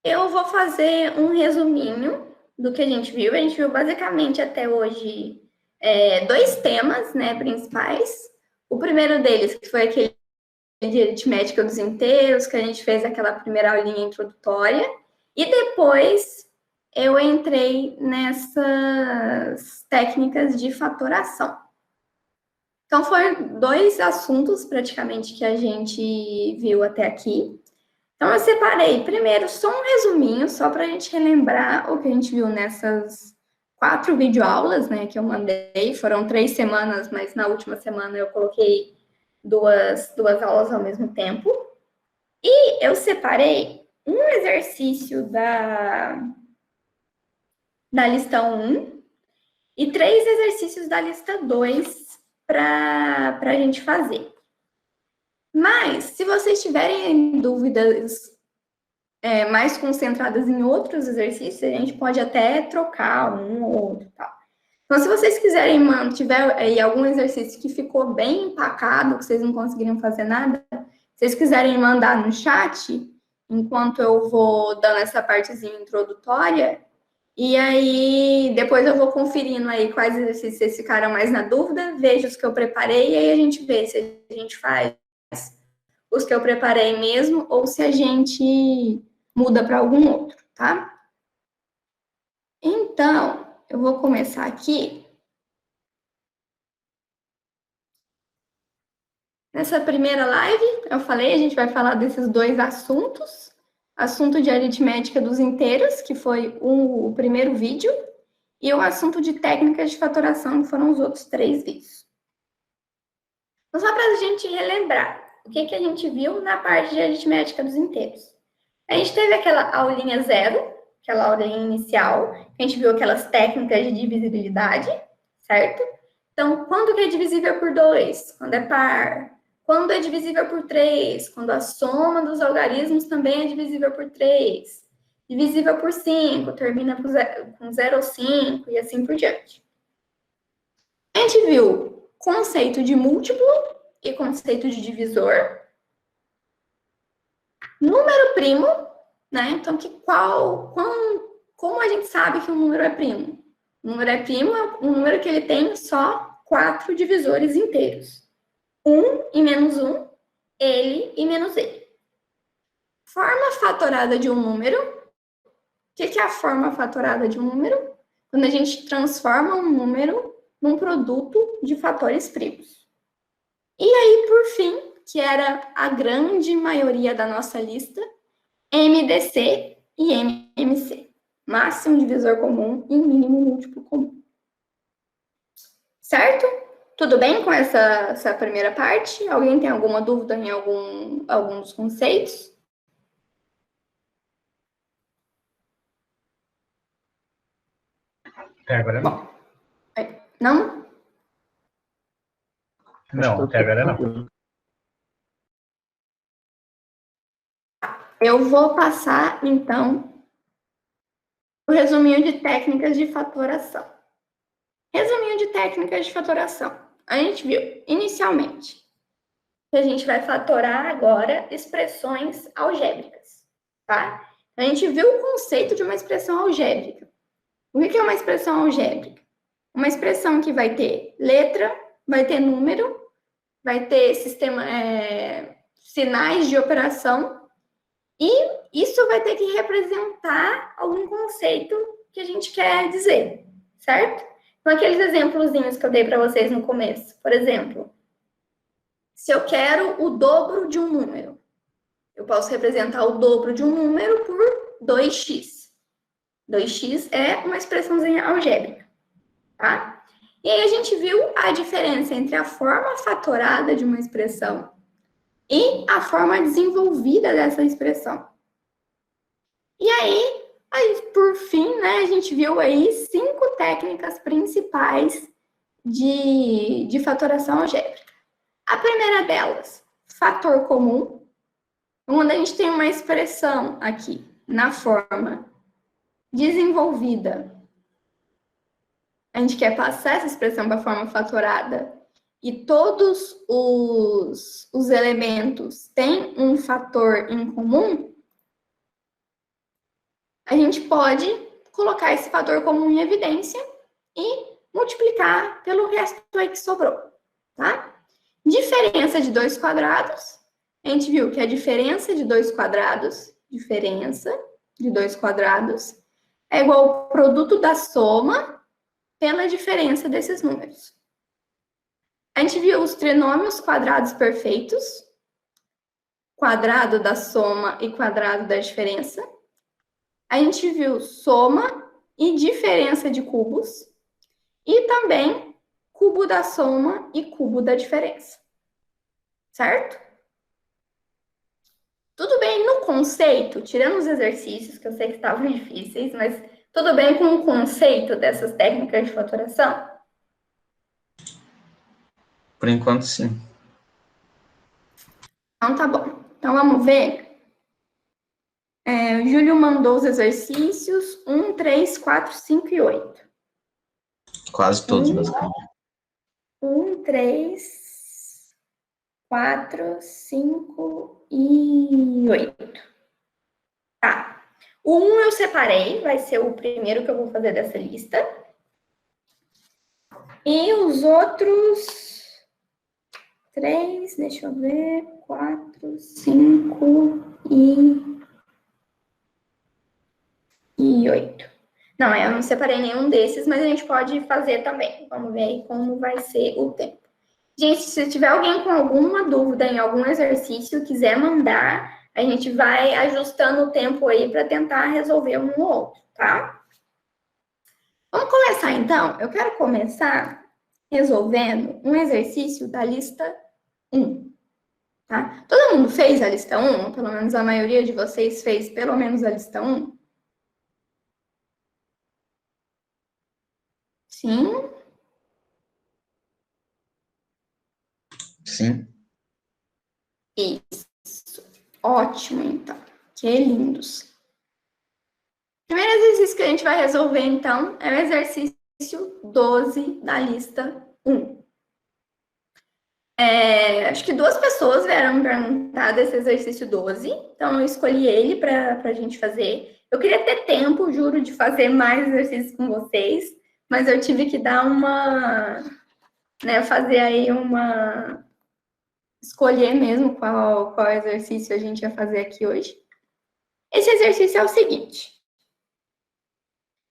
Eu vou fazer um resuminho do que a gente viu. A gente viu basicamente até hoje dois temas, né, principais. O primeiro deles, que foi aquele de aritmética dos inteiros, que a gente fez aquela primeira aulinha introdutória. E depois eu entrei nessas técnicas de fatoração. Então, foram dois assuntos praticamente que a gente viu até aqui. Então, eu separei primeiro só um resuminho, só para a gente relembrar o que a gente viu nessas 4 videoaulas, né, que eu mandei. Foram 3 semanas, mas na última semana eu coloquei duas aulas ao mesmo tempo. E eu separei um exercício da lista 1 e 3 exercícios da lista 2 para a gente fazer. Mas, se vocês tiverem dúvidas mais concentradas em outros exercícios, a gente pode até trocar um ou outro, tá? Então, se vocês quiserem, tiver aí algum exercício que ficou bem empacado, que vocês não conseguiram fazer nada, se vocês quiserem mandar no chat, enquanto eu vou dando essa partezinha introdutória, e aí depois eu vou conferindo aí quais exercícios vocês ficaram mais na dúvida, vejo os que eu preparei, e aí a gente vê se a gente faz os que eu preparei mesmo, ou se a gente muda para algum outro, tá? Então, eu vou começar aqui. Nessa primeira live, eu falei, a gente vai falar desses dois assuntos. Assunto de aritmética dos inteiros, que foi o primeiro vídeo, e o assunto de técnicas de fatoração, que foram os outros 3 vídeos. Então, só para a gente relembrar, o que a gente viu na parte de aritmética dos inteiros? A gente teve aquela aulinha 0, aquela aulinha inicial, a gente viu aquelas técnicas de divisibilidade, certo? Então, quando que é divisível por 2? Quando é par. Quando é divisível por 3? Quando a soma dos algarismos também é divisível por 3. Divisível por 5, termina com 0 ou 5 e assim por diante. A gente viu conceito de múltiplo e conceito de divisor. Número primo, né? Então, como a gente sabe que um número é primo? O número é primo é um número que ele tem só 4 divisores inteiros. 1 e menos 1, ele e menos ele. Forma fatorada de um número. O que é a forma fatorada de um número? Quando a gente transforma um número num produto de fatores primos. E aí, por fim, que era a grande maioria da nossa lista, MDC e MMC. Máximo divisor comum e mínimo múltiplo comum. Certo? Tudo bem com essa primeira parte? Alguém tem alguma dúvida em algum dos conceitos? Até agora não. Bom, não? Não, até agora não. Eu vou passar, então, o resuminho de técnicas de fatoração. Resuminho de técnicas de fatoração. A gente viu, inicialmente, que a gente vai fatorar agora expressões algébricas, tá? A gente viu o conceito de uma expressão algébrica. O que é uma expressão algébrica? Uma expressão que vai ter letra, vai ter número, vai ter sinais de operação, e isso vai ter que representar algum conceito que a gente quer dizer, certo? Então, aqueles exemplozinhos que eu dei para vocês no começo. Por exemplo, se eu quero o dobro de um número, eu posso representar o dobro de um número por 2x. 2x é uma expressãozinha algébrica, tá? E aí a gente viu a diferença entre a forma fatorada de uma expressão e a forma desenvolvida dessa expressão. E aí, por fim, né, a gente viu aí 5 técnicas principais de fatoração algébrica. A primeira delas, fator comum, onde a gente tem uma expressão aqui na forma desenvolvida. A gente quer passar essa expressão para a forma fatorada e todos os elementos têm um fator em comum. a gente pode colocar esse fator comum em evidência e multiplicar pelo resto aí que sobrou, tá? Diferença de dois quadrados, a gente viu que a diferença de dois quadrados é igual ao produto da soma pela diferença desses números. A gente viu os trinômios quadrados perfeitos, quadrado da soma e quadrado da diferença. A gente viu soma e diferença de cubos. E também cubo da soma e cubo da diferença. Certo? Tudo bem no conceito, tirando os exercícios, que eu sei que estavam difíceis, mas tudo bem com o conceito dessas técnicas de fatoração? Por enquanto, sim. Então, tá bom. Então, vamos ver. O Júlio mandou os exercícios 1, 3, 4, 5 e 8. Quase todos, basicamente. 1, 3, 4, 5 e 8. Tá. O 1 eu separei, vai ser o primeiro que eu vou fazer dessa lista. E os outros 3, deixa eu ver, 4, 5 e 8. Não, eu não separei nenhum desses, mas a gente pode fazer também. Vamos ver aí como vai ser o tempo. Gente, se tiver alguém com alguma dúvida em algum exercício, quiser mandar, a gente vai ajustando o tempo aí para tentar resolver um ou outro, tá? Vamos começar então? Eu quero começar resolvendo um exercício da lista 1. Tá? Todo mundo fez a lista 1? Pelo menos a maioria de vocês fez pelo menos a lista 1? Sim? Sim. Isso. Ótimo, então. Que lindos. O primeiro exercício que a gente vai resolver, então, é o exercício 12 da lista 1. Acho que 2 pessoas vieram me perguntar desse exercício 12, então eu escolhi ele para a gente fazer. Eu queria ter tempo, juro, de fazer mais exercícios com vocês, mas eu tive que dar uma, né, fazer aí uma, escolher mesmo qual exercício a gente ia fazer aqui hoje. Esse exercício é o seguinte: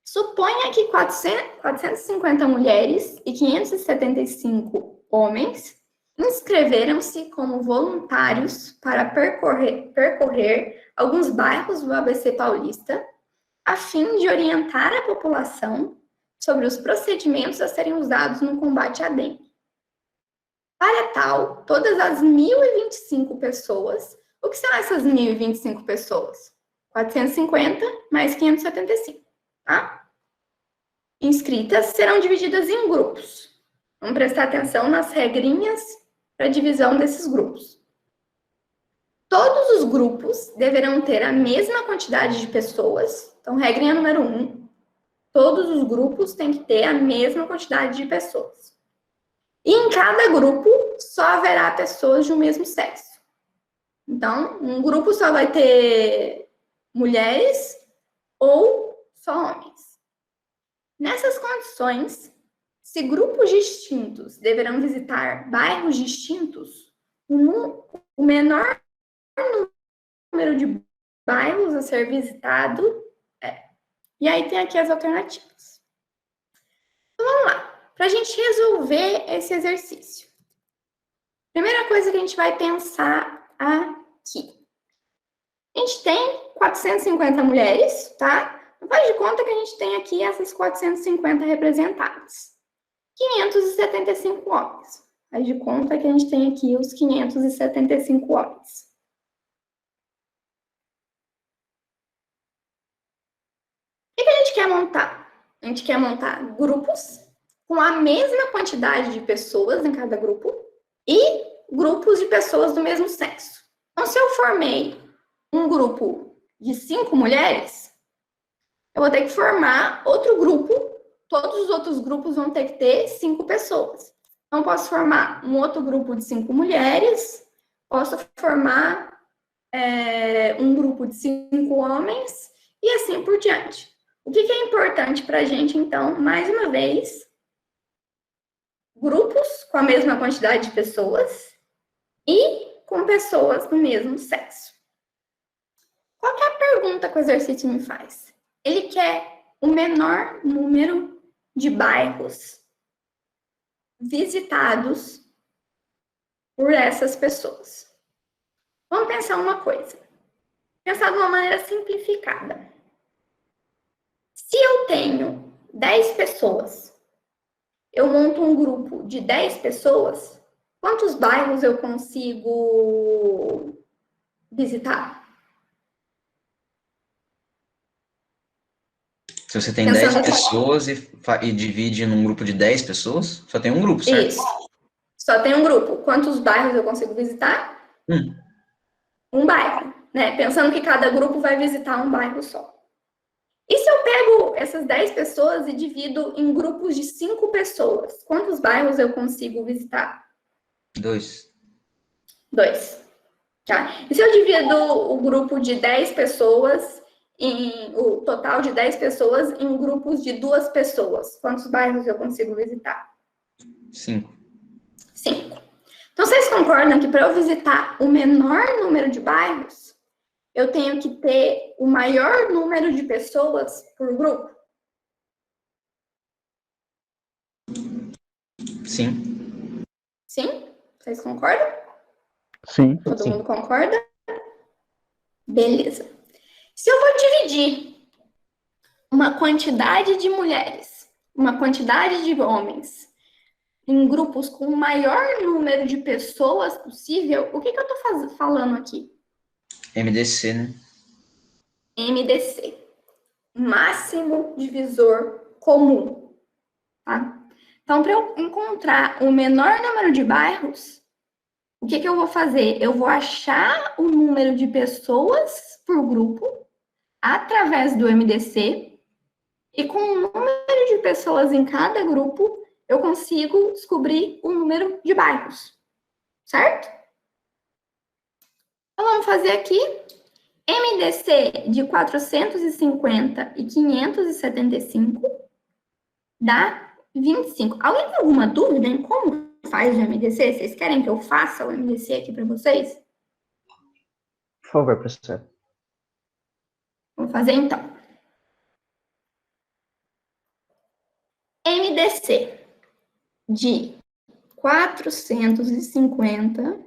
suponha que 450 mulheres e 575 homens inscreveram-se como voluntários para percorrer alguns bairros do ABC paulista, a fim de orientar a população sobre os procedimentos a serem usados no combate à dengue. Para tal, todas as 1.025 pessoas, o que são essas 1.025 pessoas? 450 mais 575, tá? Inscritas serão divididas em grupos. Vamos prestar atenção nas regrinhas para a divisão desses grupos. Todos os grupos deverão ter a mesma quantidade de pessoas. Então, regrinha número 1, todos os grupos têm que ter a mesma quantidade de pessoas. E em cada grupo só haverá pessoas de um mesmo sexo. Então, um grupo só vai ter mulheres ou só homens. Nessas condições, se grupos distintos deverão visitar bairros distintos, o menor número de bairros a ser visitado é. E aí tem aqui as alternativas. Então, vamos lá. Para a gente resolver esse exercício. Primeira coisa que a gente vai pensar aqui. A gente tem 450 mulheres, tá? Faz de conta que a gente tem aqui essas 450 representadas. 575 homens. Faz de conta que a gente tem aqui os 575 homens. O que a gente quer montar? A gente quer montar grupos com a mesma quantidade de pessoas em cada grupo e grupos de pessoas do mesmo sexo. Então, se eu formei um grupo de 5 mulheres, eu vou ter que formar outro grupo, todos os outros grupos vão ter que ter 5 pessoas. Então, posso formar um outro grupo de 5 mulheres, posso formar um grupo de 5 homens e assim por diante. O que é importante para a gente, então, mais uma vez, grupos com a mesma quantidade de pessoas e com pessoas do mesmo sexo. Qual que é a pergunta que o exercício me faz? Ele quer o menor número de bairros visitados por essas pessoas. Vamos pensar uma coisa. Pensar de uma maneira simplificada. Se eu tenho 10 pessoas, eu monto um grupo de 10 pessoas, quantos bairros eu consigo visitar? Se você tem Pensando 10 assim. pessoas e divide num grupo de 10 pessoas, só tem um grupo, certo? Isso. Só tem um grupo. Quantos bairros eu consigo visitar? Um bairro, né? Pensando que cada grupo vai visitar um bairro só. E se eu pego essas 10 pessoas e divido em grupos de 5 pessoas? Quantos bairros eu consigo visitar? 2. 2. Tá? E se eu divido o grupo de 10 pessoas, o total de 10 pessoas, em grupos de 2 pessoas? Quantos bairros eu consigo visitar? 5. 5. Então, vocês concordam que para eu visitar o menor número de bairros, eu tenho que ter o maior número de pessoas por grupo? Sim. Sim? Vocês concordam? Sim. Todo mundo concorda? Beleza. Se eu vou dividir uma quantidade de mulheres, uma quantidade de homens, em grupos com o maior número de pessoas possível, o que eu estou falando aqui? MDC, né? MDC. Máximo divisor comum. Tá? Então, para eu encontrar o menor número de bairros, o que eu vou fazer? Eu vou achar o número de pessoas por grupo através do MDC e com o número de pessoas em cada grupo, eu consigo descobrir o número de bairros, certo? Então, vamos fazer aqui MDC de 450 e 575 dá 25. Alguém tem alguma dúvida em como faz o MDC? Vocês querem que eu faça o MDC aqui para vocês? Por favor, professor. Vou fazer então. MDC de 450.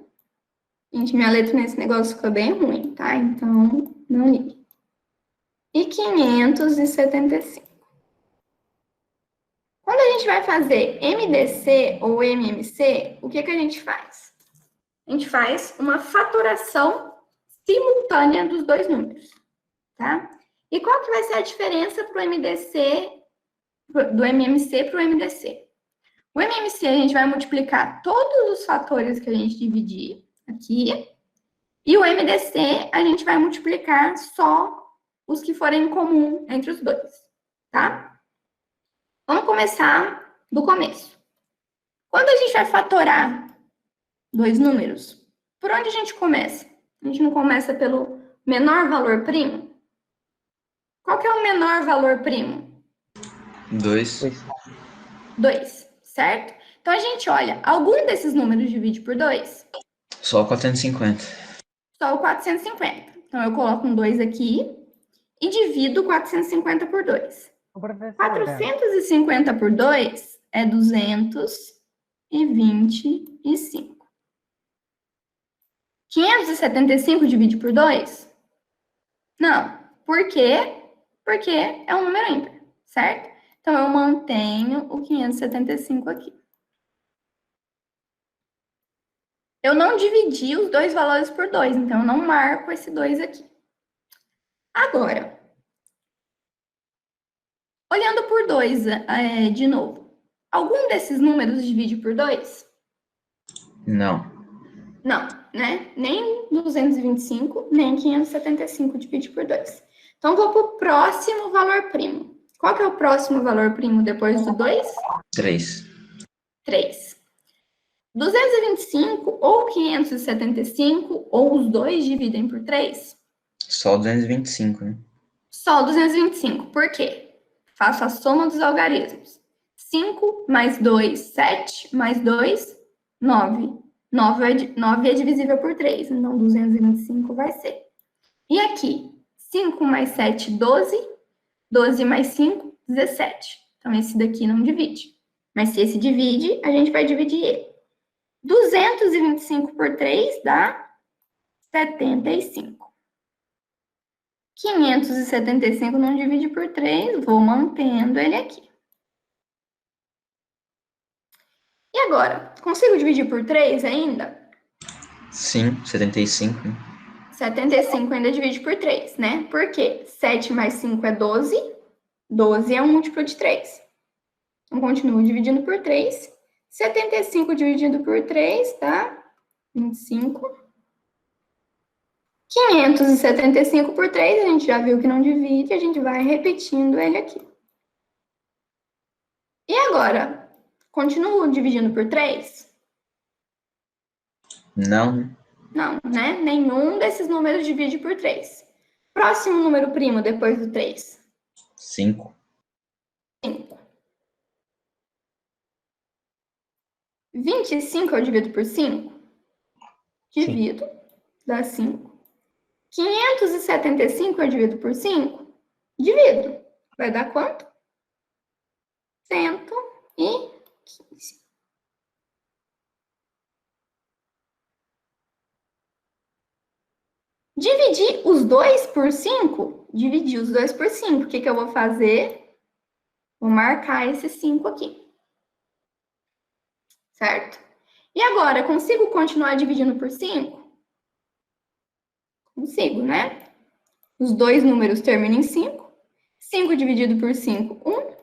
Gente, minha letra nesse negócio ficou bem ruim, tá? Então, não ligue. E 575. Quando a gente vai fazer MDC ou MMC, o que a gente faz? A gente faz uma fatoração simultânea dos dois números, tá? E qual que vai ser a diferença para o MDC, do MMC para o MDC? O MMC a gente vai multiplicar todos os fatores que a gente dividir aqui, e o MDC a gente vai multiplicar só os que forem em comum entre os dois, tá? Vamos começar do começo. Quando a gente vai fatorar dois números, por onde a gente começa? A gente não começa pelo menor valor primo? Qual que é o menor valor primo? 2. 2, certo? Então, a gente olha, algum desses números divide por 2? Só 450. Só o 450. Então, eu coloco um 2 aqui e divido 450 por 2. 450 por 2 é 225. 575 divide por 2? Não. Por quê? Porque é um número ímpar, certo? Então, eu mantenho o 575 aqui. Eu não dividi os dois valores por 2, então eu não marco esse 2 aqui. Agora, olhando por 2 de novo, algum desses números divide por 2? Não. Não, né? Nem 225, nem 575 divide por 2. Então, vou para o próximo valor primo. Qual que é o próximo valor primo depois do 2? 3. 3. 225 ou 575, ou os dois dividem por 3? Só 225, né? Só Só 225. Por quê? Faço a soma dos algarismos. 5 mais 2, 7, mais 2, 9. 9 é divisível por 3, então 225 vai ser. E aqui, 5 mais 7, 12. 12 mais 5, 17. Então, esse daqui não divide. Mas se esse divide, a gente vai dividir ele. 225 por 3 dá 75. 575 não divide por 3, vou mantendo ele aqui. E agora, consigo dividir por 3 ainda? Sim, 75. 75 ainda divide por 3, né? Por quê? 7 mais 5 é 12. 12 é um múltiplo de 3. Então, continuo dividindo por 3. 75 dividido por 3 dá 25. 575 por 3, a gente já viu que não divide, a gente vai repetindo ele aqui. E agora, continuo dividindo por 3? Não. Não, né? Nenhum desses números divide por 3. Próximo número primo depois do 3? 5. 5. 25 eu divido por 5? Divido, dá 5. 575 eu divido por 5? Divido. Vai dar quanto? 115. Dividir os 2 por 5? Dividir os 2 por 5. O que eu vou fazer? Vou marcar esse 5 aqui. Certo? E agora, consigo continuar dividindo por 5? Consigo, né? Os dois números terminam em 5. 5 dividido por 5, 1.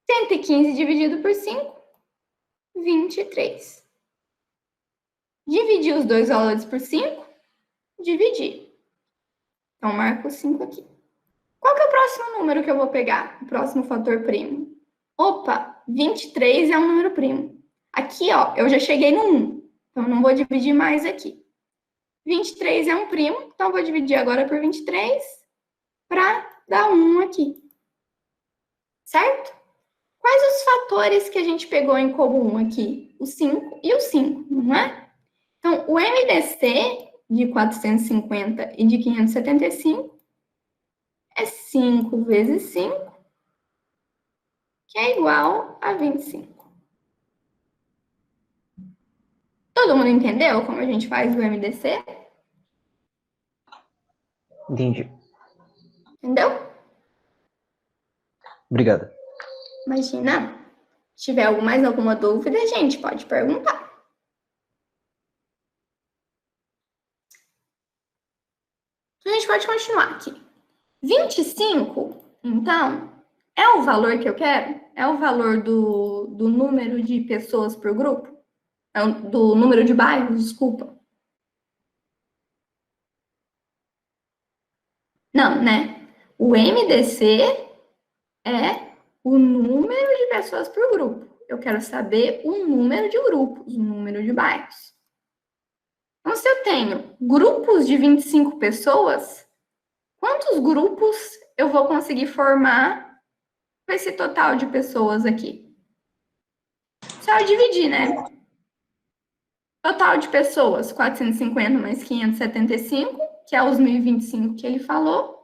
115 dividido por 5, 23. Dividir os dois valores por 5? Dividir. Então, marco 5 aqui. Qual que é o próximo número que eu vou pegar? O próximo fator primo. Opa, 23 é um número primo. Aqui, ó, eu já cheguei no 1. Então, não vou dividir mais aqui. 23 é um primo, então eu vou dividir agora por 23 para dar 1 aqui. Certo? Quais os fatores que a gente pegou em comum aqui? O 5 e o 5, não é? Então, o MDC de 450 e de 575 é 5 vezes 5, que é igual a 25. Todo mundo entendeu como a gente faz o MDC? Entendi. Entendeu? Obrigada. Imagina. Se tiver mais alguma dúvida, a gente pode perguntar. A gente pode continuar aqui. 25, então, é o valor que eu quero? É o valor do número de pessoas por grupo? Do número de bairros, desculpa. Não, né? O MDC é o número de pessoas por grupo. Eu quero saber o número de grupos, o número de bairros. Então, se eu tenho grupos de 25 pessoas, quantos grupos eu vou conseguir formar com esse total de pessoas aqui? Só eu dividir, né? Total de pessoas, 450 mais 575, que é os 1025 que ele falou.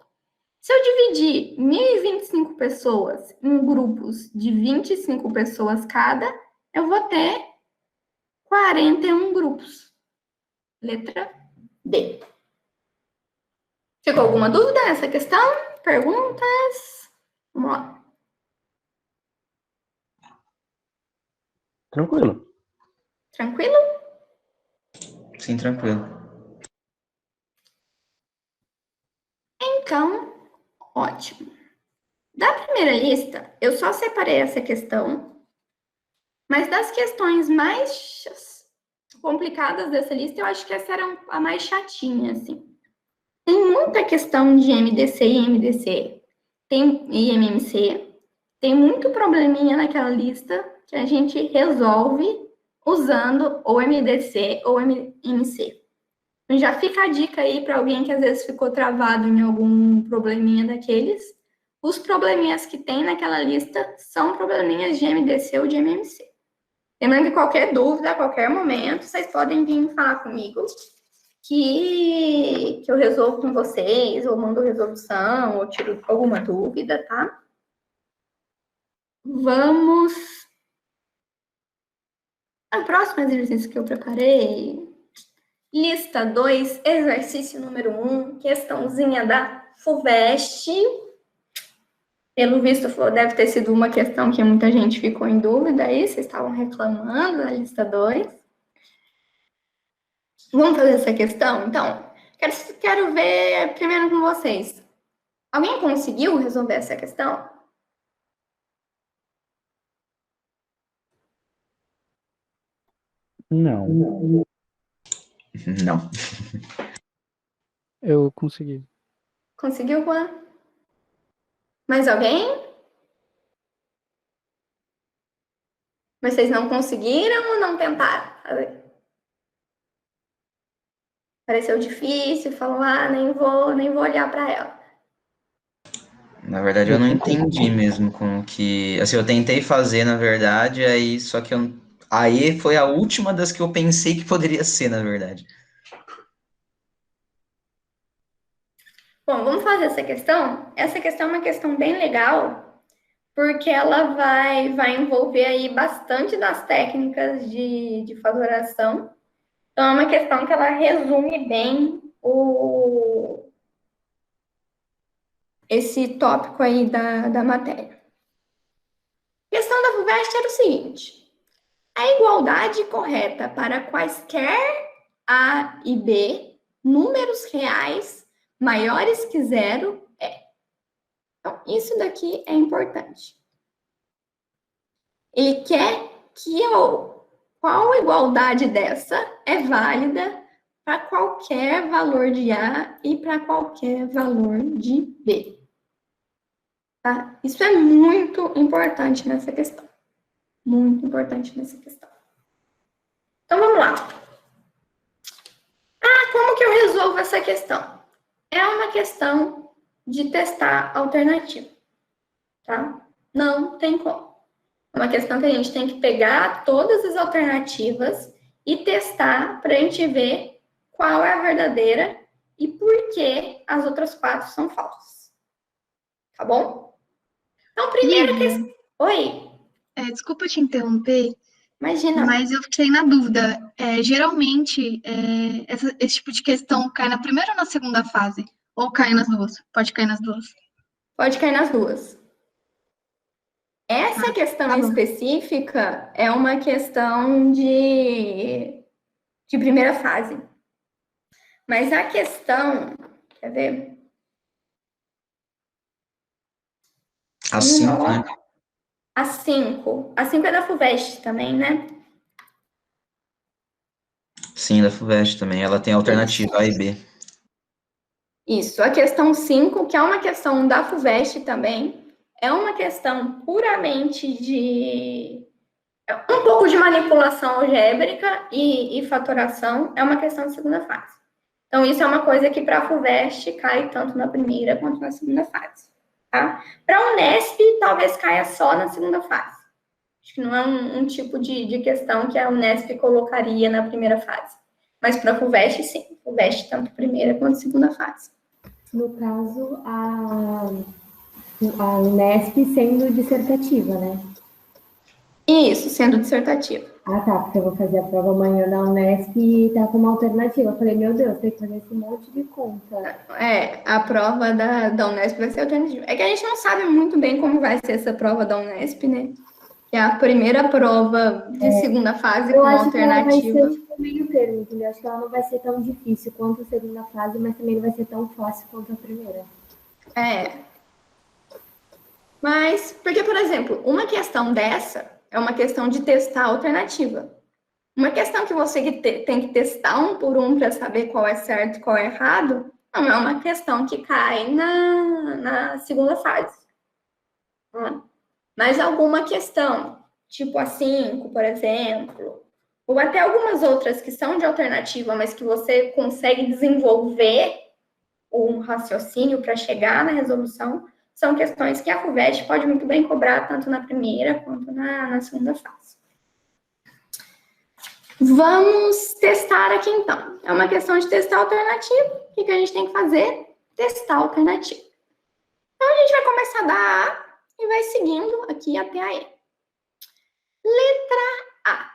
Se eu dividir 1025 pessoas em grupos de 25 pessoas cada, eu vou ter 41 grupos. Letra D. Ficou alguma dúvida nessa questão? Perguntas? Vamos lá. Tranquilo. Tranquilo? Sim, tranquilo. Então, ótimo. Da primeira lista, eu só separei essa questão, mas das questões mais complicadas dessa lista, eu acho que essa era a mais chatinha, assim. Tem muita questão de MDC e MDC, e MMC, tem muito probleminha naquela lista que a gente resolve usando ou MDC ou MMC. Já fica a dica aí para alguém que às vezes ficou travado em algum probleminha daqueles. Os probleminhas que tem naquela lista são probleminhas de MDC ou de MMC. Lembrando que qualquer dúvida, a qualquer momento, vocês podem vir falar comigo que eu resolvo com vocês, ou mando resolução, ou tiro alguma dúvida, tá? Vamos ao próximo exercício que eu preparei. Lista 2, exercício número 1, questãozinha da FUVEST. Pelo visto, deve ter sido uma questão que muita gente ficou em dúvida aí, vocês estavam reclamando da lista 2. Vamos fazer essa questão? Então, quero ver primeiro com vocês. Alguém conseguiu resolver essa questão? Não. Não. Eu consegui. Conseguiu, Juan? Mais alguém? Vocês não conseguiram ou não tentaram fazer? Pareceu difícil, falou, nem vou olhar para ela. Na verdade, eu não entendi mesmo como que... Assim, eu tentei fazer, na verdade, aí só que eu... Aí foi a última das que eu pensei que poderia ser, na verdade. Bom, vamos fazer essa questão? Essa questão é uma questão bem legal, porque ela vai envolver aí bastante das técnicas de fatoração. Então, é uma questão que ela resume bem esse tópico aí da matéria. A questão da FUVEST era o seguinte: a igualdade correta para quaisquer A e B, números reais maiores que zero é. Então, isso daqui é importante. Ele quer que qual igualdade dessa é válida para qualquer valor de A e para qualquer valor de B. Tá? Isso é muito importante nessa questão. Muito importante nessa questão. Então, vamos lá. Como que eu resolvo essa questão? É uma questão de testar alternativa, tá? Não tem como. É uma questão que a gente tem que pegar todas as alternativas e testar para a gente ver qual é a verdadeira e por que as outras 4 são falsas. Tá bom? Então, primeira questão... Oi? Desculpa te interromper, Imagina. mas eu fiquei na dúvida. Geralmente, esse tipo de questão cai na primeira ou na segunda fase? Ou cai nas duas? Pode cair nas duas. Pode cair nas duas. Essa questão tá bom. específica é uma questão de primeira fase. Mas a questão... Quer ver? A 5, né? A 5. A 5 é da FUVEST também, né? Sim, da FUVEST também. Ela tem alternativa A e B. Isso. A questão 5, que é uma questão da FUVEST também, é uma questão puramente de... um pouco de manipulação algébrica e fatoração, é uma questão de segunda fase. Então, isso é uma coisa que para a FUVEST cai tanto na primeira quanto na segunda fase. Tá? Para a Unesp, talvez caia só na segunda fase. Acho que não é um tipo de questão que a Unesp colocaria na primeira fase. Mas para a FUVEST, sim. FUVEST, tanto primeira quanto segunda fase. No caso, a Unesp sendo dissertativa, né? Isso, sendo dissertativa. Ah, tá, porque eu vou fazer a prova amanhã da Unesp e tá como alternativa. Eu falei, meu Deus, tem que fazer esse monte de conta. A prova da Unesp vai ser alternativa. É que a gente não sabe muito bem como vai ser essa prova da Unesp, né? Que é a primeira prova de segunda fase com alternativa. Eu acho que ela vai ser tipo meio termo, entendeu? Acho que ela não vai ser tão difícil quanto a segunda fase, mas também não vai ser tão fácil quanto a primeira. Mas, porque, por exemplo, uma questão dessa é uma questão de testar a alternativa. Uma questão que você tem que testar um por um para saber qual é certo e qual é errado, não é uma questão que cai na segunda fase. Mas alguma questão, tipo a 5, por exemplo, ou até algumas outras que são de alternativa, mas que você consegue desenvolver um raciocínio para chegar na resolução, são questões que a FUVEST pode muito bem cobrar tanto na primeira quanto na segunda fase. Vamos testar aqui, então. É uma questão de testar a alternativa. O que a gente tem que fazer? Testar a alternativa. Então, a gente vai começar da A e vai seguindo aqui até a E. Letra A.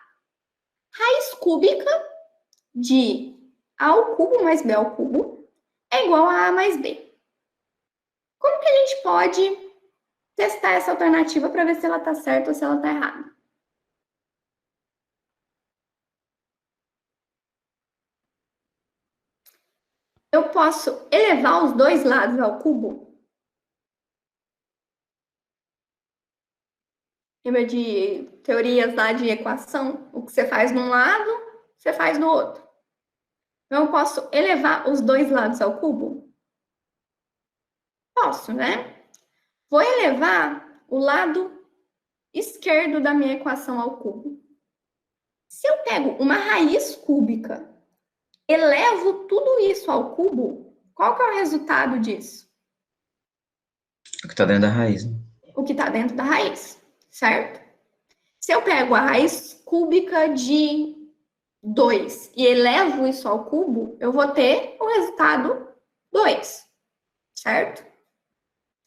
Raiz cúbica de A ao cubo mais B ao cubo é igual a A mais B. Como que a gente pode testar essa alternativa para ver se ela está certa ou se ela está errada? Eu posso elevar os dois lados ao cubo? Lembra de teorias lá de equação? O que você faz num lado, você faz no outro. Então, eu posso elevar os dois lados ao cubo? Posso, né? Vou elevar o lado esquerdo da minha equação ao cubo. Se eu pego uma raiz cúbica, elevo tudo isso ao cubo, qual que é o resultado disso? O que está dentro da raiz. Né? O que está dentro da raiz, certo? Se eu pego a raiz cúbica de 2 e elevo isso ao cubo, eu vou ter o resultado 2, certo?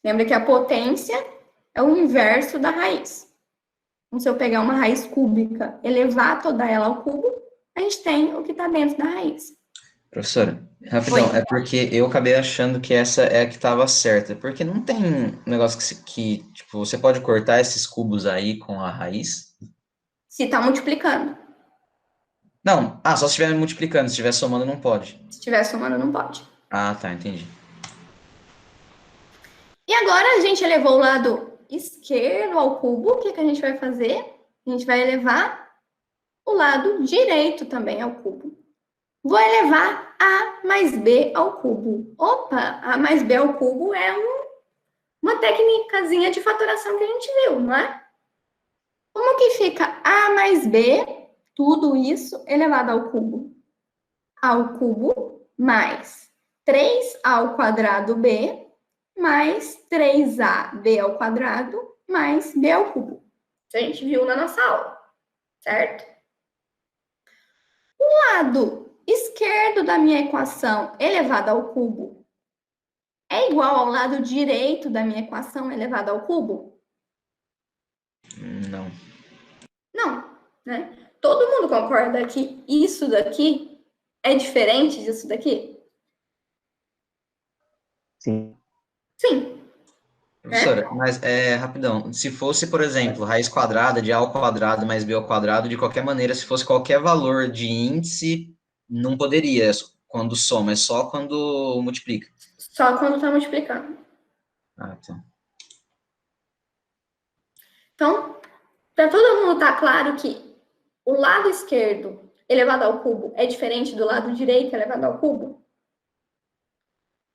Lembra que a potência é o inverso da raiz. Então, se eu pegar uma raiz cúbica, elevar toda ela ao cubo, a gente tem o que está dentro da raiz. Professora, rapidão, Oi. é porque eu acabei achando que essa é a que estava certa, porque não tem um negócio que tipo, você pode cortar esses cubos aí com a raiz? Se está multiplicando. Não, só se estiver multiplicando, se estiver somando não pode. Se estiver somando, não pode. Ah, tá, entendi. E agora a gente elevou o lado esquerdo ao cubo, o que a gente vai fazer? A gente vai elevar o lado direito também ao cubo. Vou elevar A mais B ao cubo. Opa, A mais B ao cubo é uma técnicazinha de fatoração que a gente viu, não é? Como que fica A mais B, tudo isso elevado ao cubo? A ao cubo mais 3A ao quadrado B mais 3AB ao quadrado mais B ao cubo. Isso a gente viu na nossa aula, certo? O lado esquerdo da minha equação elevado ao cubo é igual ao lado direito da minha equação elevado ao cubo? Não. Não, né? Todo mundo concorda que isso daqui é diferente disso daqui? Sim. Sim. Professora, mas rapidão, se fosse, por exemplo, raiz quadrada de A ao quadrado mais B ao quadrado, de qualquer maneira, se fosse qualquer valor de índice, não poderia quando soma, é só quando multiplica. Só quando está multiplicando. Ah, tá. Então, para todo mundo estar claro que o lado esquerdo elevado ao cubo é diferente do lado direito elevado ao cubo?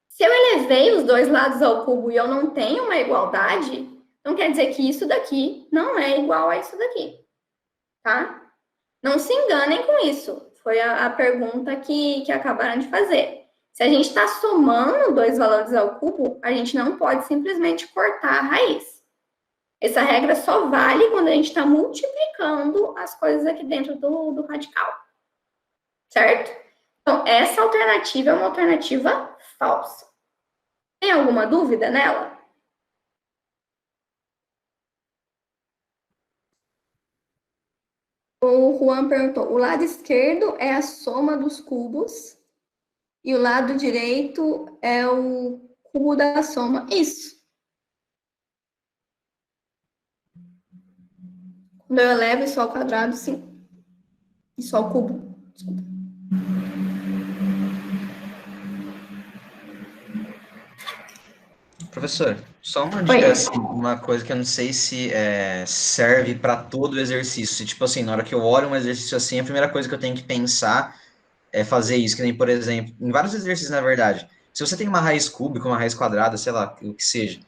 Se eu elevei os dois lados ao cubo e eu não tenho uma igualdade, não quer dizer que isso daqui não é igual a isso daqui, tá? Não se enganem com isso. Foi a pergunta que acabaram de fazer. Se a gente está somando dois valores ao cubo, a gente não pode simplesmente cortar a raiz. Essa regra só vale quando a gente está multiplicando as coisas aqui dentro do radical, certo? Então, essa alternativa é uma alternativa falsa. Tem alguma dúvida nela? O Juan perguntou, o lado esquerdo é a soma dos cubos e o lado direito é o cubo da soma. Isso. Quando eu elevo isso ao quadrado, sim. Isso ao cubo. Desculpa. Professor, só uma dica, assim, uma coisa que eu não sei se serve para todo o exercício. Se, tipo assim, na hora que eu olho um exercício assim, a primeira coisa que eu tenho que pensar é fazer isso, que nem, por exemplo, em vários exercícios, na verdade, se você tem uma raiz cúbica, uma raiz quadrada, sei lá, o que seja,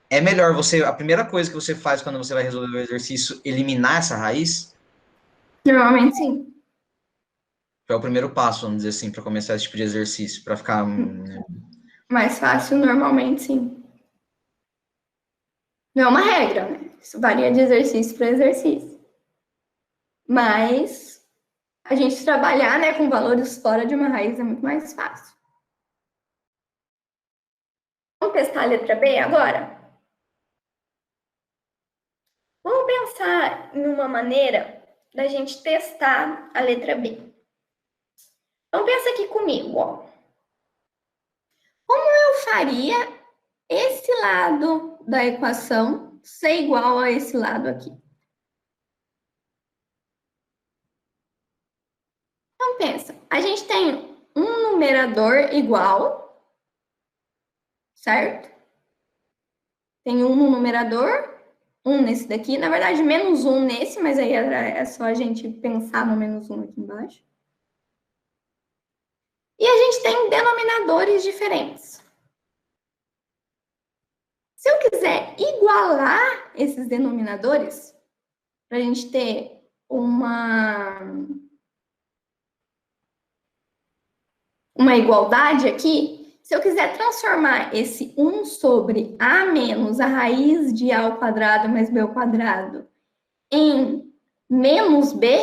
é melhor a primeira coisa que você faz quando você vai resolver o exercício, eliminar essa raiz? Normalmente, sim. É o primeiro passo, vamos dizer assim, para começar esse tipo de exercício, para ficar. Mais fácil, normalmente, sim. Não é uma regra, né? Isso varia de exercício para exercício. Mas a gente trabalhar, né, com valores fora de uma raiz é muito mais fácil. Vamos testar a letra B agora? Vamos pensar numa maneira da gente testar a letra B. Então, pensa aqui comigo, ó. Como eu faria esse lado da equação ser igual a esse lado aqui? Então, pensa. A gente tem um numerador igual, certo? Tem um no numerador, um nesse daqui. Na verdade, menos um nesse, mas aí é só a gente pensar no menos um aqui embaixo. E a gente tem denominadores diferentes. Se eu quiser igualar esses denominadores, para a gente ter uma igualdade aqui, se eu quiser transformar esse 1 sobre a menos a raiz de a ao quadrado mais b ao quadrado em menos b,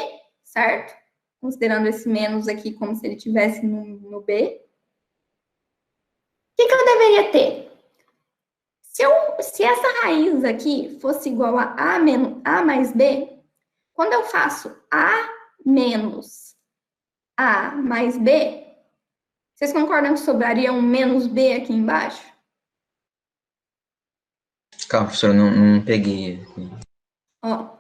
certo? Considerando esse menos aqui como se ele estivesse no b. O que eu deveria ter? Se essa raiz aqui fosse igual a menos a mais b, quando eu faço a menos a mais b, vocês concordam que sobraria um menos b aqui embaixo? Calma, professor, não peguei. Ó.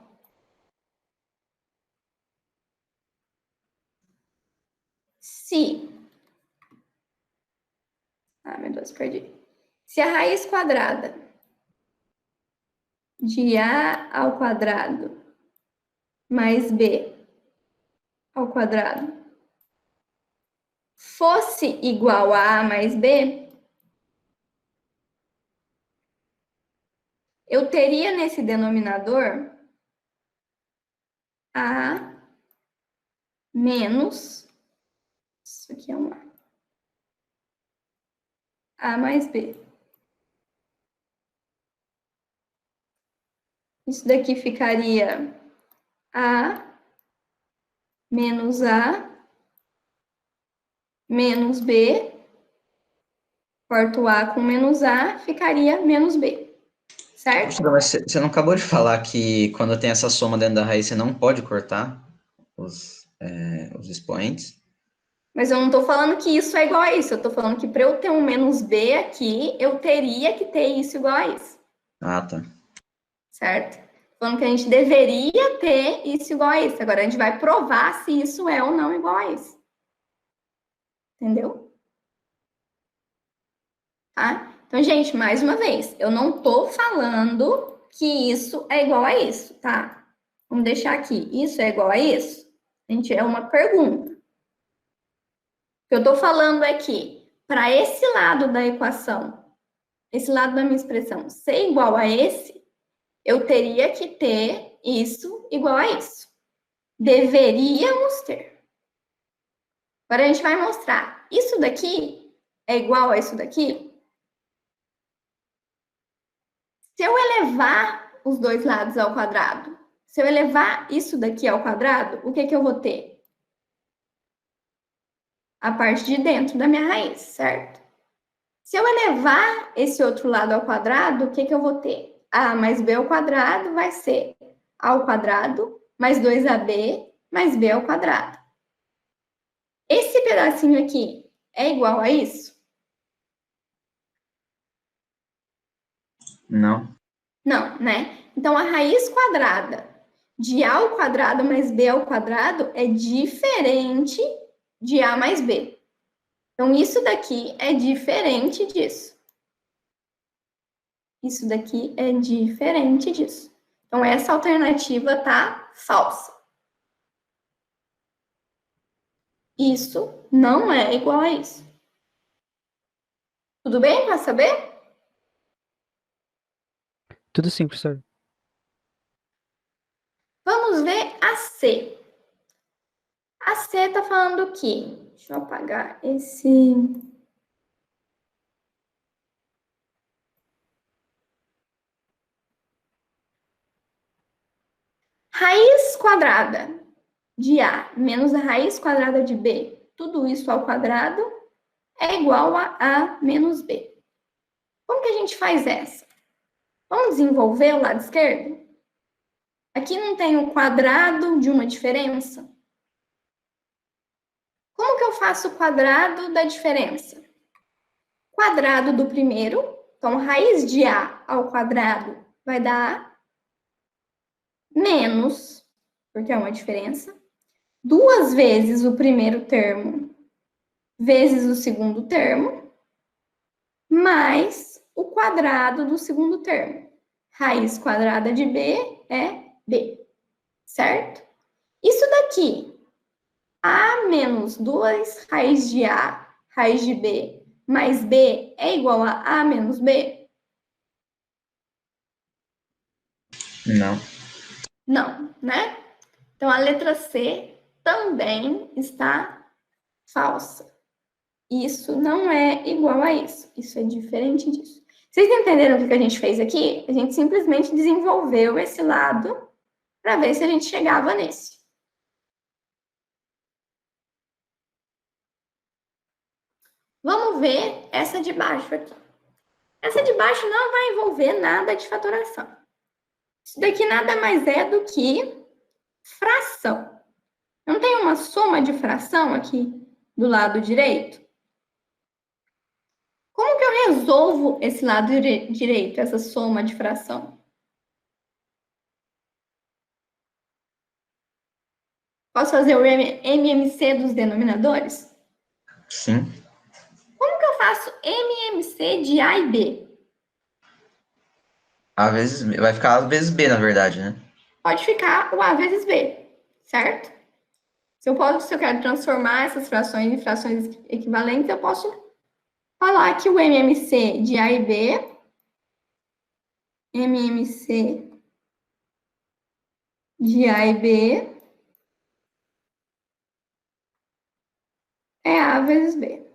Se... Ah, meu Deus, perdi. Se a raiz quadrada de a ao quadrado mais b ao quadrado fosse igual a mais b, eu teria nesse denominador a menos, isso aqui é um a mais b. Isso daqui ficaria a menos a menos b, corto a com menos a, ficaria menos b, certo? Professor, mas você não acabou de falar que quando tem essa soma dentro da raiz, você não pode cortar os expoentes? Mas eu não estou falando que isso é igual a isso, eu estou falando que para eu ter um menos b aqui, eu teria que ter isso igual a isso. Ah, tá. Certo? Falando que a gente deveria ter isso igual a isso. Agora a gente vai provar se isso é ou não igual a isso. Entendeu? Tá? Então, gente, mais uma vez, eu não tô falando que isso é igual a isso, tá? Vamos deixar aqui. Isso é igual a isso? Gente, é uma pergunta. O que eu tô falando é que, para esse lado da equação, esse lado da minha expressão ser igual a esse, eu teria que ter isso igual a isso. Deveríamos ter. Agora a gente vai mostrar. Isso daqui é igual a isso daqui? Se eu elevar os dois lados ao quadrado, se eu elevar isso daqui ao quadrado, o que eu vou ter? A parte de dentro da minha raiz, certo? Se eu elevar esse outro lado ao quadrado, o que eu vou ter? A mais b ao quadrado vai ser a ao quadrado mais 2ab mais b ao quadrado. Esse pedacinho aqui é igual a isso? Não. Não, né? Então, a raiz quadrada de a ao quadrado mais b ao quadrado é diferente de a mais b. Então, isso daqui é diferente disso. Isso daqui é diferente disso. Então, essa alternativa tá falsa. Isso não é igual a isso. Tudo bem para saber? Tudo sim, professor. Vamos ver a C. A C está falando o quê? Deixa eu apagar esse... Raiz quadrada de A menos a raiz quadrada de B, tudo isso ao quadrado, é igual a A menos B. Como que a gente faz essa? Vamos desenvolver o lado esquerdo? Aqui não tem o quadrado de uma diferença? Como que eu faço o quadrado da diferença? Quadrado do primeiro, então raiz de A ao quadrado vai dar menos, porque é uma diferença, 2 vezes o primeiro termo vezes o segundo termo, mais o quadrado do segundo termo. Raiz quadrada de B é B, certo? Isso daqui, A menos 2 raiz de A, raiz de B, mais B é igual a A menos B? Não. Não, né? Então, a letra C também está falsa. Isso não é igual a isso. Isso é diferente disso. Vocês entenderam o que a gente fez aqui? A gente simplesmente desenvolveu esse lado para ver se a gente chegava nesse. Vamos ver essa de baixo aqui. Essa de baixo não vai envolver nada de fatoração. Isso daqui nada mais é do que fração. Não tem uma soma de fração aqui do lado direito? Como que eu resolvo esse lado direito, essa soma de fração? Posso fazer o MMC dos denominadores? Sim. Como que eu faço MMC de A e B? A vezes B. Vai ficar A vezes B, na verdade, né? Pode ficar o A vezes B, certo? Se eu quero transformar essas frações em frações equivalentes, eu posso falar que o MMC de A e B, MMC de A e B é A vezes B.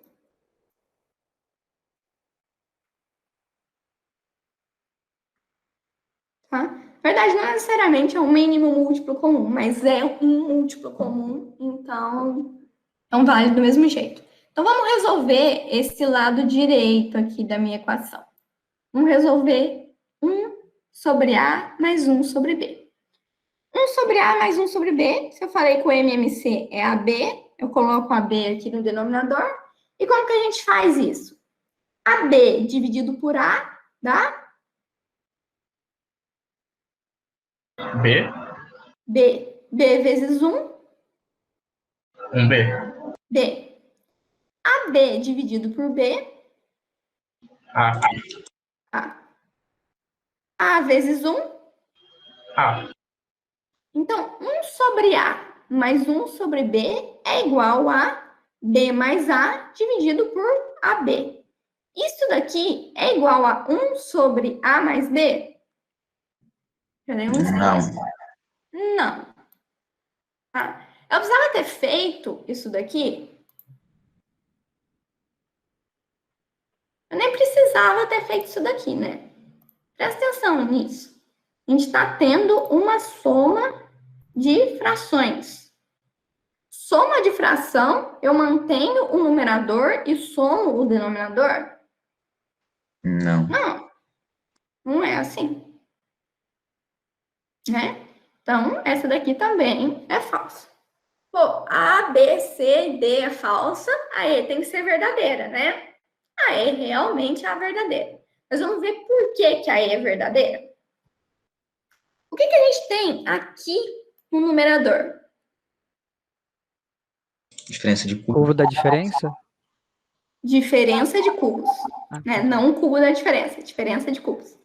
Tá? Na verdade, não necessariamente é um mínimo múltiplo comum, mas é um múltiplo comum, então é um válido do mesmo jeito. Então, vamos resolver esse lado direito aqui da minha equação. Vamos resolver 1 sobre A mais 1 sobre B. 1 sobre A mais 1 sobre B, se eu falei que o MMC é AB, eu coloco AB aqui no denominador. E como que a gente faz isso? AB dividido por A dá? B, B vezes 1, 1B, B. AB dividido por B, A, A. A vezes 1, A, então 1 sobre A mais 1 sobre B é igual a B mais A dividido por AB. Isso daqui é igual a 1 sobre A mais B? Não. Não. Ah, eu precisava ter feito isso daqui? Eu nem precisava ter feito isso daqui, né? Presta atenção nisso. A gente está tendo uma soma de frações. Soma de fração, eu mantenho o numerador e somo o denominador? Não. Não. Não é assim. Né? Então, essa daqui também é falsa. Pô, A, B, C e D é falsa, a E tem que ser verdadeira, né? A E realmente é a verdadeira. Mas vamos ver por que a E é verdadeira. O que a gente tem aqui no numerador? Diferença de cubo. Cubo da diferença? Diferença de cubos. Né? Não o cubo da diferença, diferença de cubos.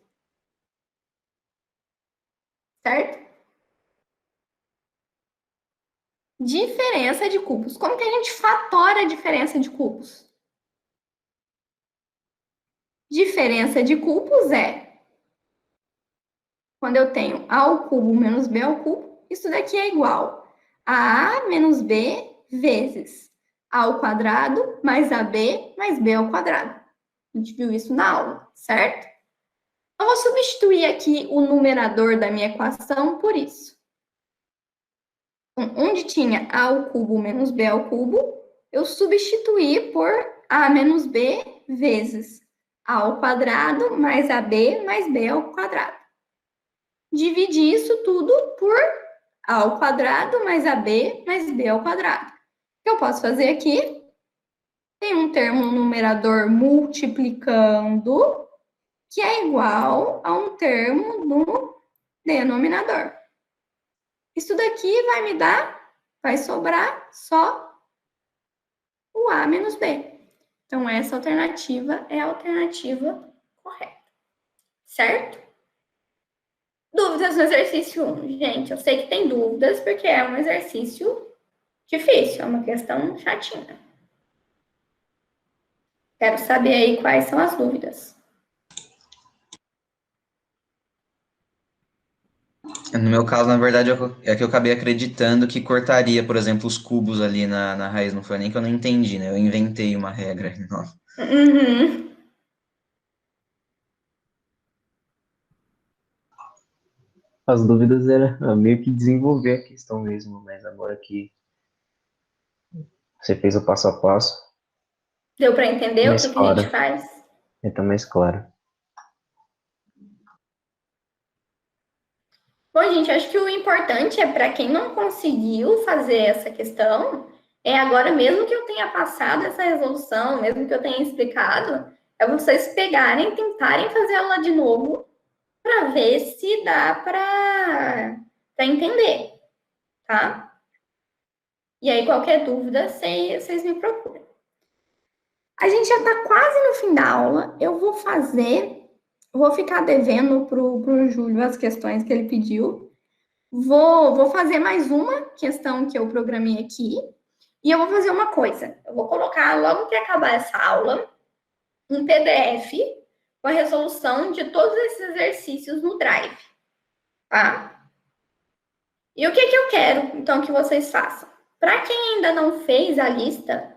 Certo? Diferença de cubos. Como que a gente fatora a diferença de cubos? Diferença de cubos é quando eu tenho A ao cubo menos B ao cubo, isso daqui é igual a A menos B vezes A ao quadrado mais AB mais B ao quadrado. A gente viu isso na aula, certo? Eu vou substituir aqui o numerador da minha equação por isso. Então, onde tinha A ao cubo menos B ao cubo, eu substituí por A menos B vezes A ao quadrado mais AB mais B ao quadrado. Dividi isso tudo por A ao quadrado mais AB mais B ao quadrado. O que eu posso fazer aqui? Tem um termo no numerador multiplicando, que é igual a um termo no denominador. Isso daqui vai sobrar só o A menos B. Então, essa alternativa é a alternativa correta. Certo? Dúvidas no exercício 1. Gente, eu sei que tem dúvidas, porque é um exercício difícil, é uma questão chatinha. Quero saber aí quais são as dúvidas. No meu caso, na verdade, é que eu acabei acreditando que cortaria, por exemplo, os cubos ali na raiz. Não foi nem que eu não entendi, né? Eu inventei uma regra. Uhum. As dúvidas era meio que desenvolver a questão mesmo, mas agora que você fez o passo a passo, Deu para entender o mais que a gente claro. faz? Tá mais claro. Bom, gente, acho que o importante é para quem não conseguiu fazer essa questão, é agora mesmo que eu tenha passado essa resolução, mesmo que eu tenha explicado, é vocês pegarem, tentarem fazer ela de novo para ver se dá para entender, tá? E aí, qualquer dúvida, vocês me procuram. A gente já está quase no fim da aula. Eu vou ficar devendo pro Júlio as questões que ele pediu. Vou fazer mais uma questão que eu programei aqui. E eu vou fazer uma coisa. Eu vou colocar, logo que acabar essa aula, um PDF com a resolução de todos esses exercícios no Drive. Tá? E o que eu quero, então, que vocês façam? Para quem ainda não fez a lista,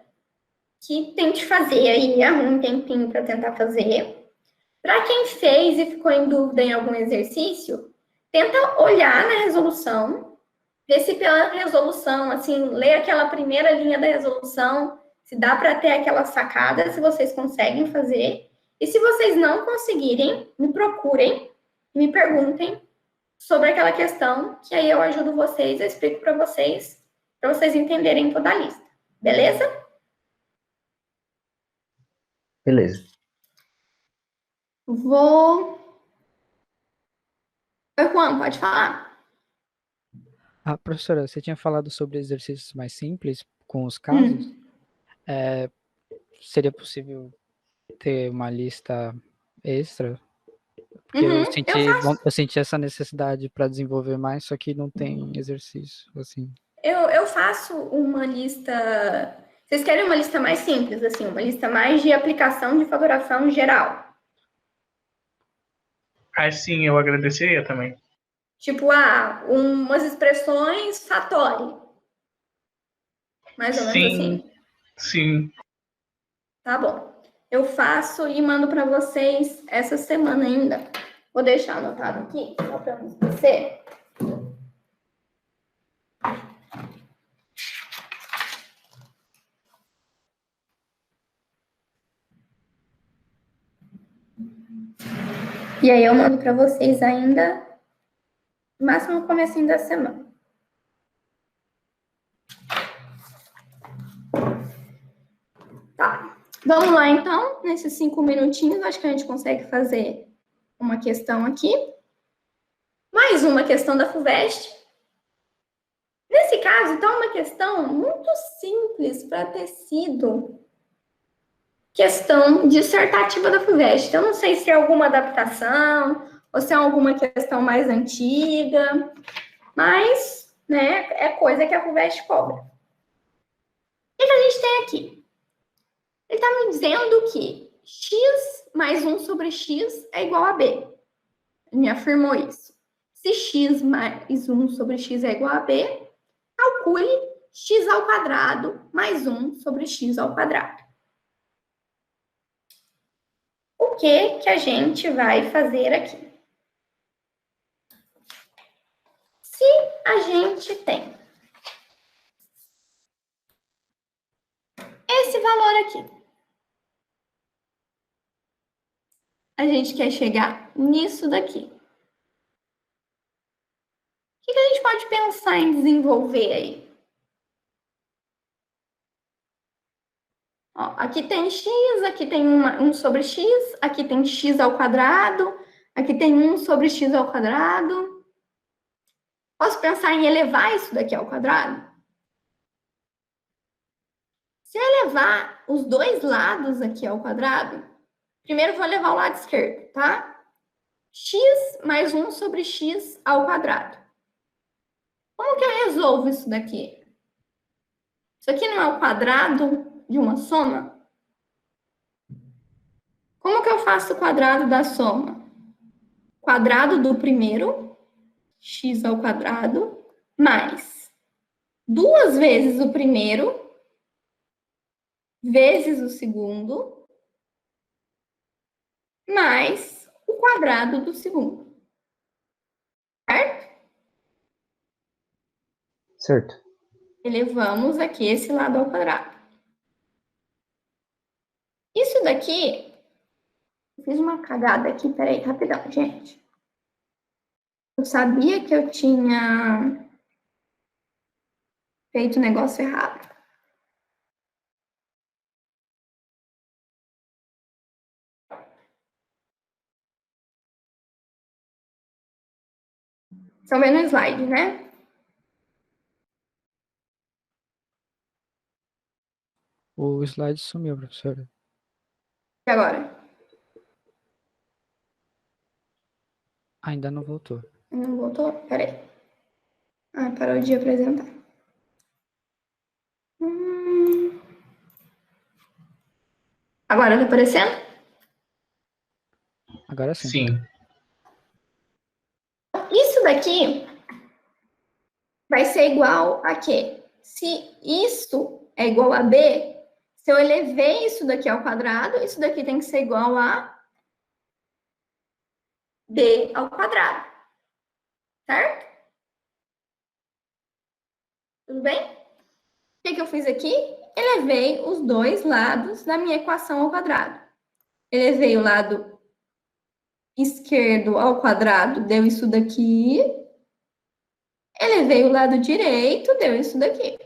que tente fazer aí, arrume um tempinho para tentar fazer. Para quem fez e ficou em dúvida em algum exercício, tenta olhar na resolução, ver se pela resolução, assim, lê aquela primeira linha da resolução, se dá para ter aquela sacada, se vocês conseguem fazer. E se vocês não conseguirem, me procurem, me perguntem sobre aquela questão, que aí eu ajudo vocês, eu explico para vocês entenderem toda a lista. Beleza? Beleza. Oi, Juan, pode falar. Professora, você tinha falado sobre exercícios mais simples com os casos. Seria possível ter uma lista extra? Porque eu senti essa necessidade para desenvolver mais, só que não tem exercício, assim. Eu faço uma lista... Vocês querem uma lista mais simples, assim, uma lista mais de aplicação de fatoração geral? Sim, eu agradeceria também. Tipo, umas expressões fatório. Mais ou menos assim? Sim. Tá bom. Eu faço e mando para vocês essa semana ainda. Vou deixar anotado aqui, só para não esquecer. E aí eu mando para vocês ainda, no máximo no comecinho da semana. Tá. Vamos lá, então. Nesses 5 minutinhos, acho que a gente consegue fazer uma questão aqui. Mais uma questão da FUVEST. Nesse caso, então, uma questão muito simples para ter sido questão dissertativa da FUVEST. Eu não sei se é alguma adaptação ou se é alguma questão mais antiga, mas, né, é coisa que a FUVEST cobra. O que a gente tem aqui? Ele está me dizendo que x mais 1 sobre x é igual a b. Ele me afirmou isso. Se x mais 1 sobre x é igual a b, calcule x ao quadrado mais 1 sobre x ao quadrado. O que a gente vai fazer aqui? Se a gente tem esse valor aqui, a gente quer chegar nisso daqui. O que a gente pode pensar em desenvolver aí? Ó, aqui tem x, aqui tem 1 sobre x, aqui tem x ao quadrado, aqui tem 1 sobre x ao quadrado. Posso pensar em elevar isso daqui ao quadrado? Se eu elevar os dois lados aqui ao quadrado, primeiro eu vou levar o lado esquerdo, tá? X mais 1 sobre x ao quadrado. Como que eu resolvo isso daqui? Isso aqui não é o quadrado de uma soma? Como que eu faço o quadrado da soma? Quadrado do primeiro, x ao quadrado, mais 2 vezes o primeiro, vezes o segundo, mais o quadrado do segundo. Certo? Certo. Elevamos aqui esse lado ao quadrado. Isso daqui, eu fiz uma cagada aqui, peraí, rapidão, gente. Eu sabia que eu tinha feito o negócio errado. Estão vendo o slide, né? O slide sumiu, professora. E agora? Ainda não voltou. Não voltou? Peraí. Ah, parou de apresentar. Agora tá aparecendo? Agora sim. Sim. Isso daqui vai ser igual a quê? Se isso é igual a b, se eu elevei isso daqui ao quadrado, isso daqui tem que ser igual a b ao quadrado. Certo? Tudo bem? O que eu fiz aqui? Elevei os dois lados da minha equação ao quadrado. Elevei o lado esquerdo ao quadrado, deu isso daqui. Elevei o lado direito, deu isso daqui.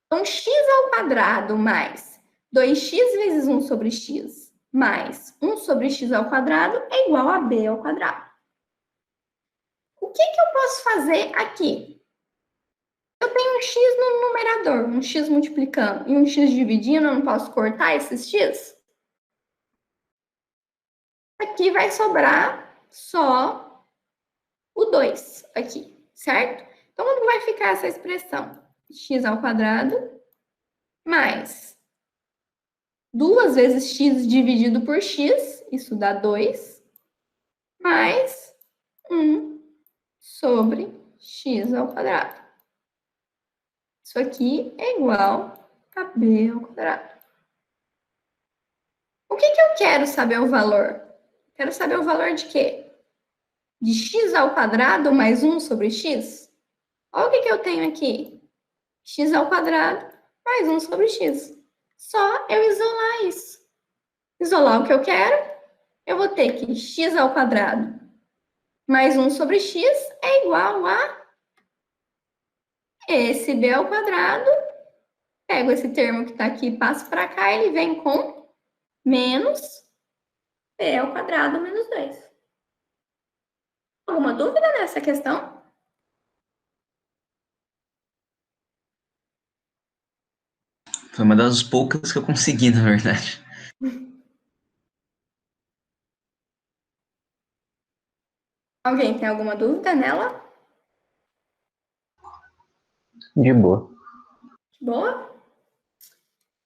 Então, x ao quadrado mais 2x vezes 1 sobre x mais 1 sobre x ao quadrado é igual a b ao quadrado. O que eu posso fazer aqui? Eu tenho um x no numerador, um x multiplicando e um x dividindo, eu não posso cortar esses x? Aqui vai sobrar só o 2 aqui, certo? Então, como vai ficar essa expressão? X ao quadrado mais 2 vezes x dividido por x, isso dá 2, mais 1 sobre x ao quadrado. Isso aqui é igual a b ao quadrado. O que eu quero saber o valor? Quero saber o valor de quê? De x ao quadrado mais 1 sobre x? Olha o que eu tenho aqui. X ao quadrado mais 1 sobre x. Só eu isolar isso. Isolar o que eu quero, eu vou ter que x ao quadrado mais 1 sobre x é igual a esse b ao quadrado. Pego esse termo que está aqui, passo para cá, ele vem com menos b ao quadrado menos 2. Alguma dúvida nessa questão? Foi uma das poucas que eu consegui, na verdade. Alguém tem alguma dúvida nela? De boa. Boa?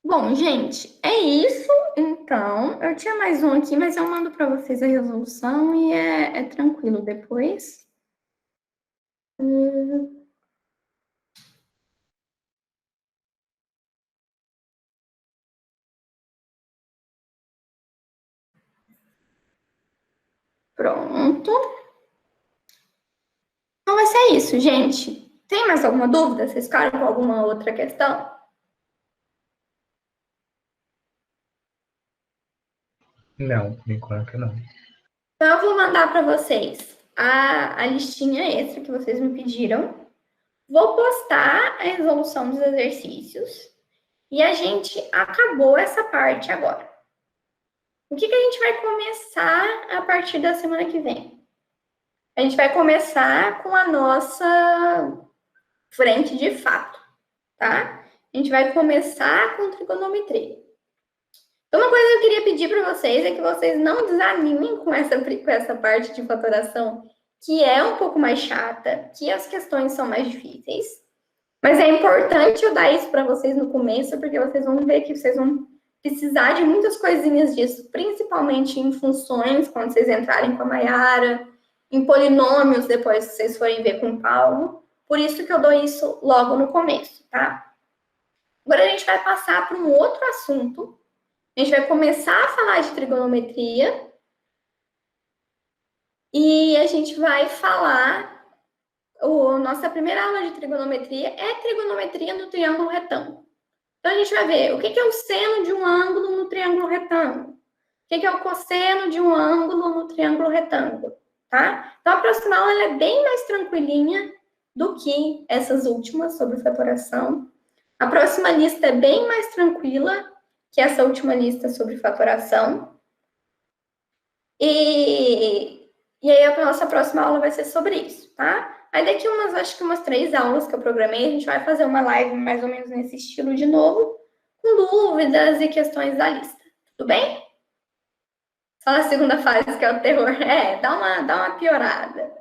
Bom, gente, é isso. Então, eu tinha mais um aqui, mas eu mando para vocês a resolução e é tranquilo depois. Pronto. Então vai ser isso, gente. Tem mais alguma dúvida? Vocês ficaram com alguma outra questão? Não, por enquanto não. Então, eu vou mandar para vocês a listinha extra que vocês me pediram. Vou postar a resolução dos exercícios. E a gente acabou essa parte agora. O que a gente vai começar a partir da semana que vem? A gente vai começar com a nossa frente de fato, tá? A gente vai começar com trigonometria. Então, uma coisa que eu queria pedir para vocês é que vocês não desanimem com essa parte de fatoração, que é um pouco mais chata, que as questões são mais difíceis. Mas é importante eu dar isso para vocês no começo, porque vocês vão ver que vocês vão precisar de muitas coisinhas disso, principalmente em funções, quando vocês entrarem com a Mayara, em polinômios, depois que vocês forem ver com o Paulo. Por isso que eu dou isso logo no começo, tá? Agora a gente vai passar para um outro assunto. A gente vai começar a falar de trigonometria. E a gente vai falar... Nossa primeira aula de trigonometria é trigonometria no triângulo retângulo. Então, a gente vai ver o que é o seno de um ângulo no triângulo retângulo. O que é o cosseno de um ângulo no triângulo retângulo, tá? Então, a próxima aula ela é bem mais tranquilinha do que essas últimas sobre fatoração. A próxima lista é bem mais tranquila que essa última lista sobre fatoração. E aí, a nossa próxima aula vai ser sobre isso, tá? Aí daqui acho que umas 3 aulas que eu programei, a gente vai fazer uma live mais ou menos nesse estilo de novo, com dúvidas e questões da lista. Tudo bem? Só na segunda fase, que é o terror. Dá uma piorada.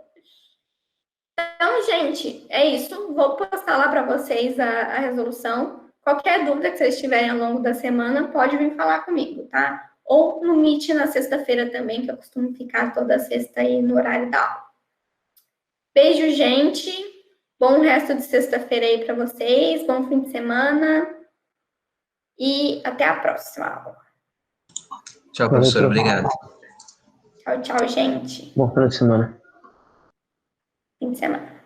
Então, gente, é isso. Vou postar lá para vocês a resolução. Qualquer dúvida que vocês tiverem ao longo da semana, pode vir falar comigo, tá? Ou no Meet na sexta-feira também, que eu costumo ficar toda sexta aí no horário da aula. Beijo, gente. Bom resto de sexta-feira aí para vocês. Bom fim de semana. E até a próxima aula. Tchau, professor. Obrigado. Tchau, tchau, gente. Bom final de semana. Fim de semana.